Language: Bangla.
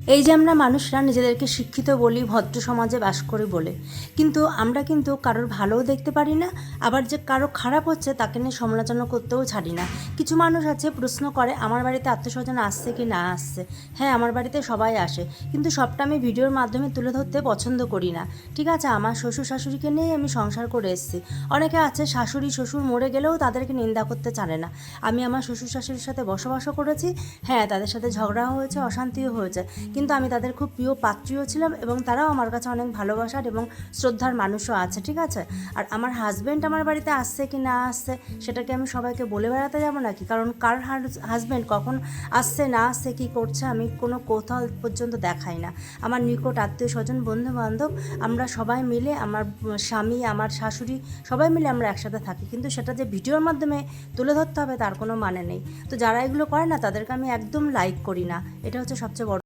এই যে আমরা মানুষরা নিজেদেরকে শিক্ষিত বলি, ভদ্র সমাজে বাস করি বলে, কিন্তু আমরা কিন্তু কারোর ভালোও দেখতে পারি না, আবার যে কারো খারাপ হচ্ছে তাকে নিয়ে সমালোচনা করতেও ছাড়ি না। কিছু মানুষ আছে প্রশ্ন করে আমার বাড়িতে আত্মীয়স্বজন আসছে কি না আসছে। হ্যাঁ, আমার বাড়িতে সবাই আসে, কিন্তু সবটা আমি ভিডিওর মাধ্যমে তুলে ধরতে পছন্দ করি না। ঠিক আছে, আমার শ্বশুর শাশুড়িকে নিয়েই আমি সংসার করে এসেছি। অনেকে আছে শাশুড়ি শ্বশুর মরে গেলেও তাদেরকে নিন্দা করতে জানে না। আমি আমার শ্বশুর শাশুড়ির সাথে বসবাসও করেছি। হ্যাঁ, তাদের সাথে ঝগড়াও হয়েছে, অশান্তিও হয়েছে, কিন্তু আমি তাদের খুব প্রিয় পাত্রীও ছিলাম এবং তারাও আমার কাছে অনেক ভালোবাসার এবং শ্রদ্ধার মানুষও আছে। ঠিক আছে, আর আমার হাজব্যান্ড আমার বাড়িতে আসছে কি না আসছে সেটাকে আমি সবাইকে বলে বেড়াতে যাবো নাকি? কারণ কার হাজব্যান্ড কখন আসছে না আসছে কী করছে আমি কোনো কোথাও পর্যন্ত দেখাই না। আমার নিকট আত্মীয় স্বজন বন্ধু বান্ধব আমরা সবাই মিলে, আমার স্বামী আমার শাশুড়ি সবাই মিলে আমরা একসাথে থাকি, কিন্তু সেটা যে ভিডিওর মাধ্যমে তুলে ধরতে হবে তার কোনো মানে নেই। তো যারা এগুলো করে না তাদেরকে আমি একদম লাইক করি না, এটা হচ্ছে সবচেয়ে বড়